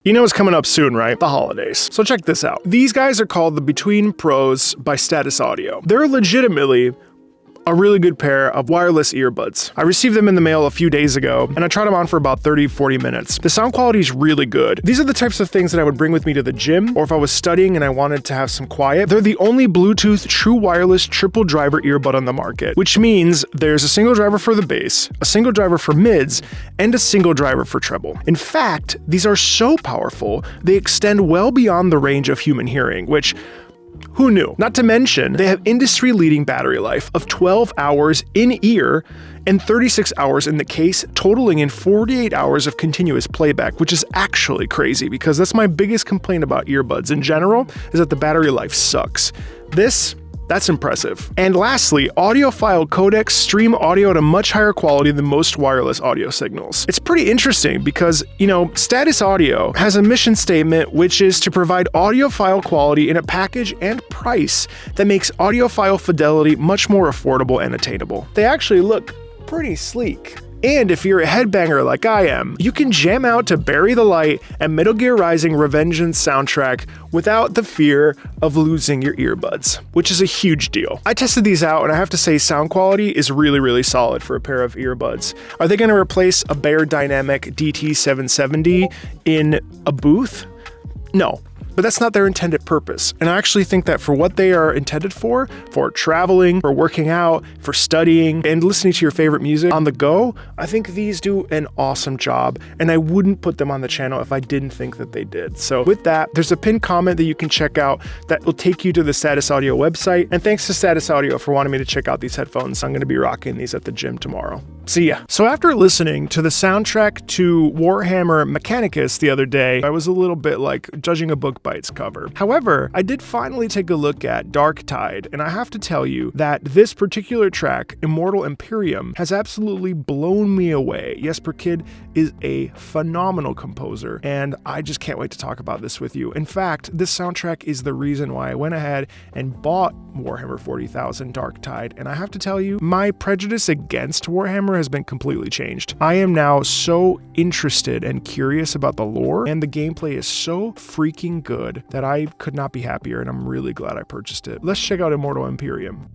You know it's coming up soon, right? The holidays. So check this out. These guys are called the Between Pros by Status Audio. They're legitimately a really good pair of wireless earbuds. I received them in the mail a few days ago, and I tried them on for about 30-40 minutes. The sound quality is really good. These are the types of things that I would bring with me to the gym, or if I was studying and I wanted to have some quiet. They're the only Bluetooth true wireless triple driver earbud on the market, which means there's a single driver for the bass, a single driver for mids, and a single driver for treble. In fact, these are so powerful, they extend well beyond the range of human hearing, which who knew? Not to mention, they have industry-leading battery life of 12 hours in ear and 36 hours in the case, totaling in 48 hours of continuous playback, which is actually crazy because that's my biggest complaint about earbuds in general, is that the battery life sucks. That's impressive. And lastly, audiophile codecs stream audio at a much higher quality than most wireless audio signals. It's pretty interesting because, Status Audio has a mission statement which is to provide audiophile quality in a package and price that makes audiophile fidelity much more affordable and attainable. They actually look pretty sleek. And if you're a headbanger like I am, you can jam out to Bury the Light and Metal Gear Rising Revengeance soundtrack without the fear of losing your earbuds, which is a huge deal. I tested these out and I have to say sound quality is really, really solid for a pair of earbuds. Are they going to replace a Bear Dynamic DT770 in a booth? No. But that's not their intended purpose. And I actually think that for what they are intended for traveling, for working out, for studying, and listening to your favorite music on the go, I think these do an awesome job. And I wouldn't put them on the channel if I didn't think that they did. So with that, there's a pinned comment that you can check out that will take you to the Status Audio website. And thanks to Status Audio for wanting me to check out these headphones. I'm going to be rocking these at the gym tomorrow. See ya. So after listening to the soundtrack to Warhammer Mechanicus the other day, I was a little bit like judging a book by its cover. However, I did finally take a look at Darktide, and I have to tell you that this particular track, Immortal Imperium, has absolutely blown me away. Jesper Kyd is a phenomenal composer, and I just can't wait to talk about this with you. In fact, this soundtrack is the reason why I went ahead and bought Warhammer 40,000 Darktide, and I have to tell you, my prejudice against Warhammer has been completely changed. I am now so interested and curious about the lore, and the gameplay is so freaking good that I could not be happier, and I'm really glad I purchased it. Let's check out Immortal Imperium.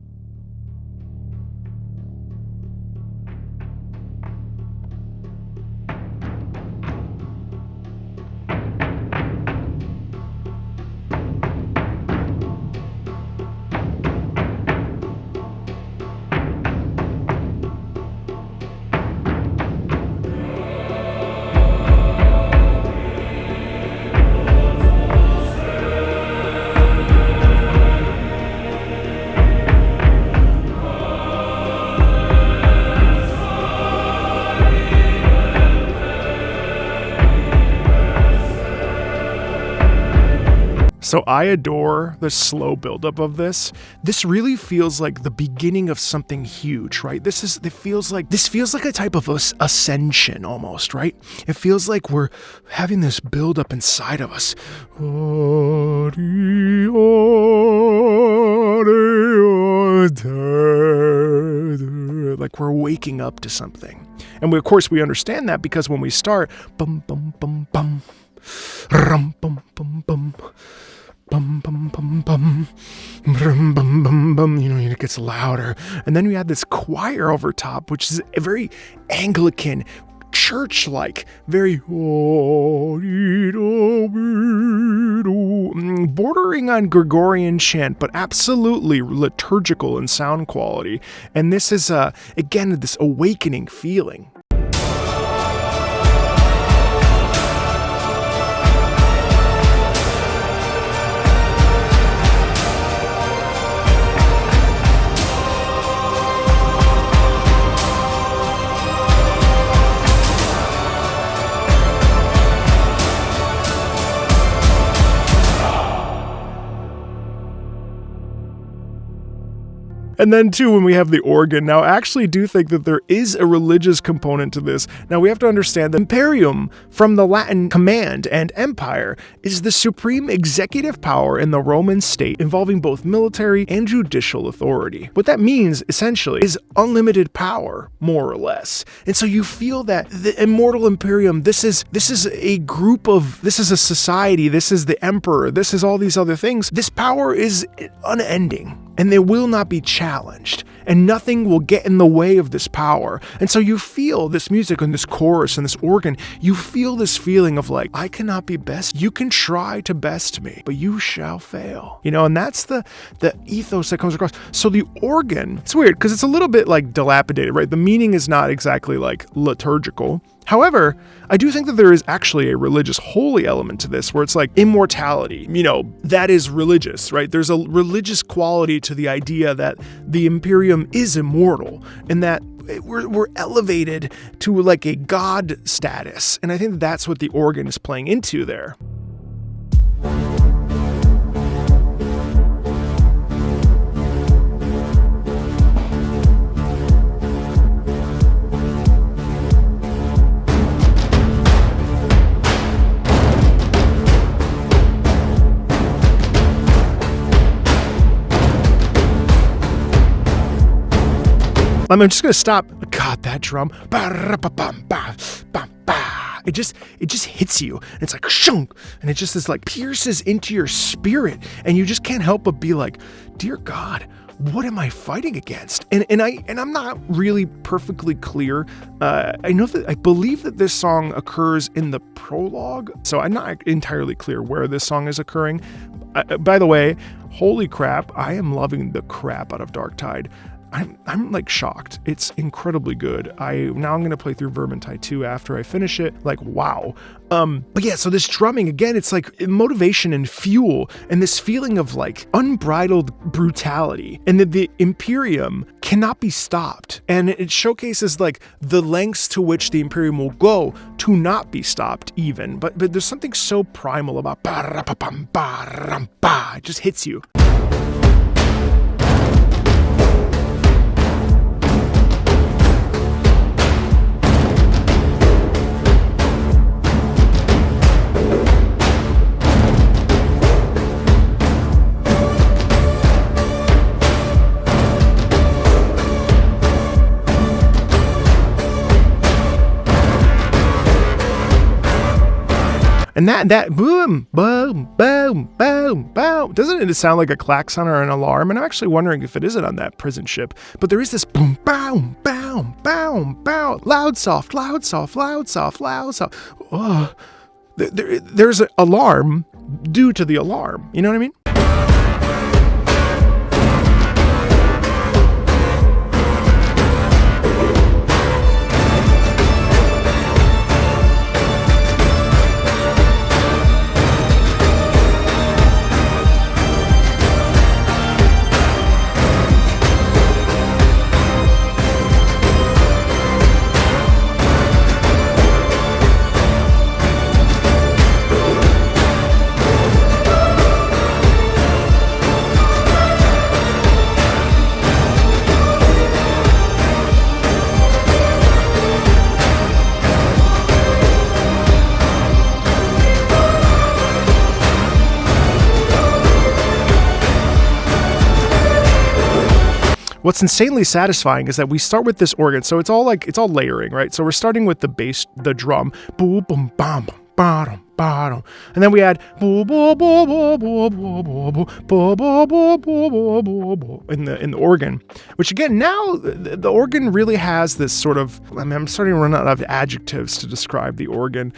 So I adore the slow buildup of this. This really feels like the beginning of something huge, right? This feels like a type of ascension almost, right? It feels like we're having this buildup inside of us. Like we're waking up to something. And of course we understand that because when we start, bum bum bum bum, rum bum bum bum, bum bum bum bum, bum bum bum bum, it gets louder. And then we add this choir over top, which is a very Anglican, church-like, very bordering on Gregorian chant, but absolutely liturgical in sound quality. And this is, again, this awakening feeling. And then too, when we have the organ, now I actually do think that there is a religious component to this. Now we have to understand that Imperium, from the Latin command and empire, is the supreme executive power in the Roman state, involving both military and judicial authority. What that means, essentially, is unlimited power, more or less. And so you feel that the Immortal Imperium, this is a group of, this is a society, this is the emperor, this is all these other things. This power is unending, and they will not be challenged, and nothing will get in the way of this power. And so you feel this music and this chorus and this organ, you feel this feeling of like, I cannot be best. You can try to best me, but you shall fail. You know, and that's the ethos that comes across. So the organ, it's weird because it's a little bit like dilapidated, right? The meaning is not exactly like liturgical. However, I do think that there is actually a religious holy element to this where it's like immortality, you know, that is religious, right? There's a religious quality to the idea that the Imperium is immortal and that we're elevated to like a god status. And I think that's what the organ is playing into there. I'm just going to stop. God, that drum. It just hits you. And it's like shunk, and it just is like pierces into your spirit, and you just can't help but be like, dear God, what am I fighting against? And I'm not really perfectly clear. I believe that this song occurs in the prologue, so I'm not entirely clear where this song is occurring. By the way, holy crap, I am loving the crap out of Darktide. I'm like shocked. It's incredibly good. I'm going to play through Vermintide 2 after I finish it. Like, wow. But yeah, so this drumming, again, it's like motivation and fuel and this feeling of like unbridled brutality, and that the Imperium cannot be stopped. And it showcases like the lengths to which the Imperium will go to not be stopped even. But there's something so primal about it just hits you. And that boom, boom, boom, boom, boom. Doesn't it sound like a klaxon or an alarm? And I'm actually wondering if it isn't on that prison ship. But there is this boom, boom, boom, boom, boom. Loud, soft, loud, soft, loud, soft, loud, soft. Oh, there's an alarm due to the alarm. You know what I mean? What's insanely satisfying is that we start with this organ, so it's all layering, right? So we're starting with the bass, the drum, boom, boom, bam, bam, bam, and then we add in the organ, which again now the organ really has this sort of. I'm starting to run out of adjectives to describe the organ.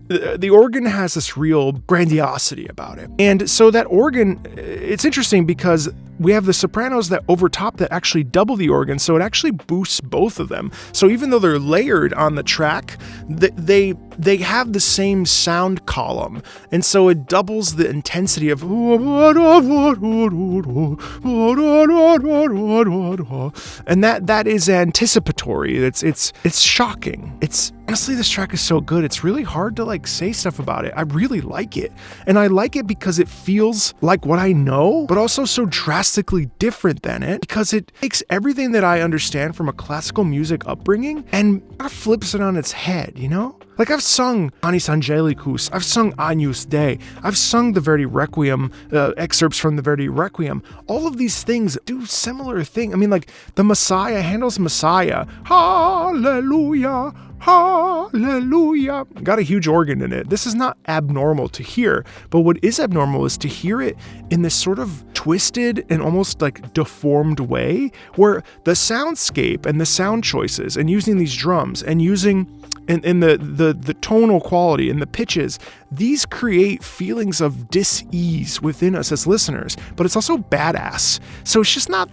The organ has this real grandiosity about it. And so that organ, it's interesting because we have the sopranos that overtop that actually double the organ, so it actually boosts both of them. So even though they're layered on the track, they they have the same sound column, and so it doubles the intensity of, and that is anticipatory. It's shocking. Honestly, this track is so good, it's really hard to like say stuff about it. I really like it. And I like it because it feels like what I know, but also so drastically different than it, because it takes everything that I understand from a classical music upbringing and flips it on its head, you know? Like I've sung Anis Angelicus, I've sung Agnus Dei, I've sung the Verdi Requiem, excerpts from the Verdi Requiem. All of these things do similar things. I mean, like the Messiah, Handel's Messiah, hallelujah, hallelujah, got a huge organ in it. This is not abnormal to hear, but what is abnormal is to hear it in this sort of twisted and almost like deformed way, where the soundscape and the sound choices and using these drums and using and the tonal quality and the pitches, these create feelings of dis-ease within us as listeners, but it's also badass. So it's not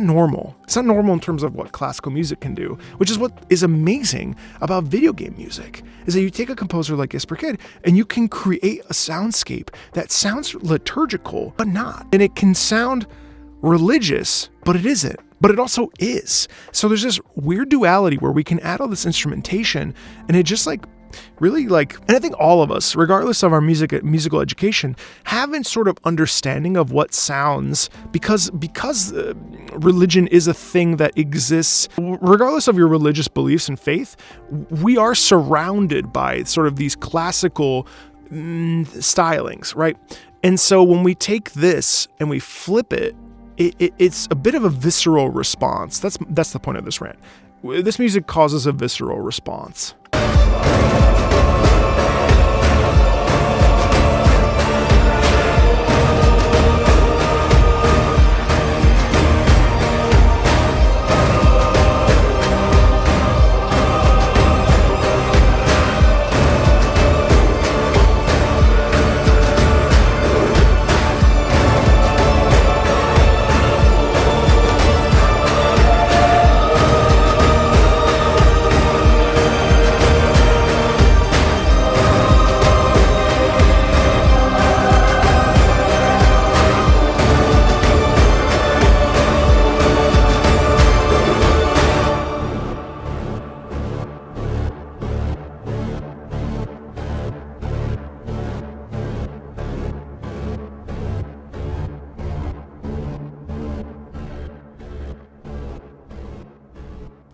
normal. It's not normal in terms of what classical music can do, which is what is amazing about video game music, is that you take a composer like Jesper Kyd and you can create a soundscape that sounds liturgical, but not. And it can sound religious, but it isn't. But it also is. So there's this weird duality where we can add all this instrumentation, and it just like really like, and I think all of us, regardless of our musical education, have a sort of understanding of what sounds, because religion is a thing that exists. Regardless of your religious beliefs and faith, we are surrounded by sort of these classical stylings, right? And so when we take this and we flip it, it's a bit of a visceral response. That's the point of this rant. This music causes a visceral response.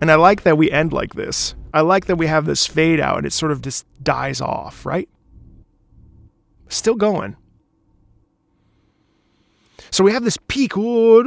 And I like that we end like this. I like that we have this fade out and it sort of just dies off, right? Still going. So we have this peak. And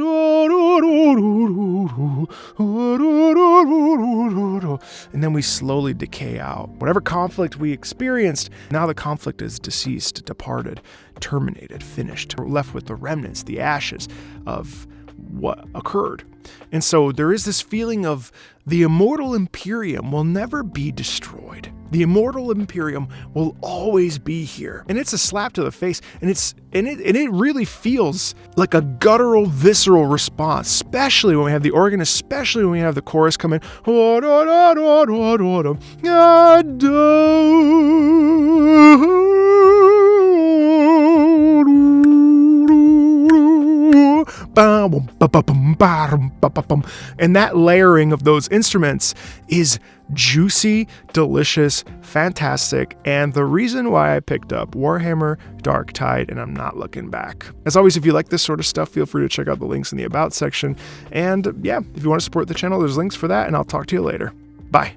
then we slowly decay out. Whatever conflict we experienced, now the conflict is deceased, departed, terminated, finished. We're left with the remnants, the ashes of what occurred. And so there is this feeling of the immortal Imperium will never be destroyed. The immortal Imperium will always be here. And it's a slap to the face, and it really feels like a guttural, visceral response, especially when we have the organ, especially when we have the chorus come in. And that layering of those instruments is juicy, delicious, fantastic, and the reason why I picked up Warhammer Darktide, and I'm not looking back. As always, if you like this sort of stuff, feel free to check out the links in the About section. And yeah, if you want to support the channel, there's links for that, and I'll talk to you later. Bye.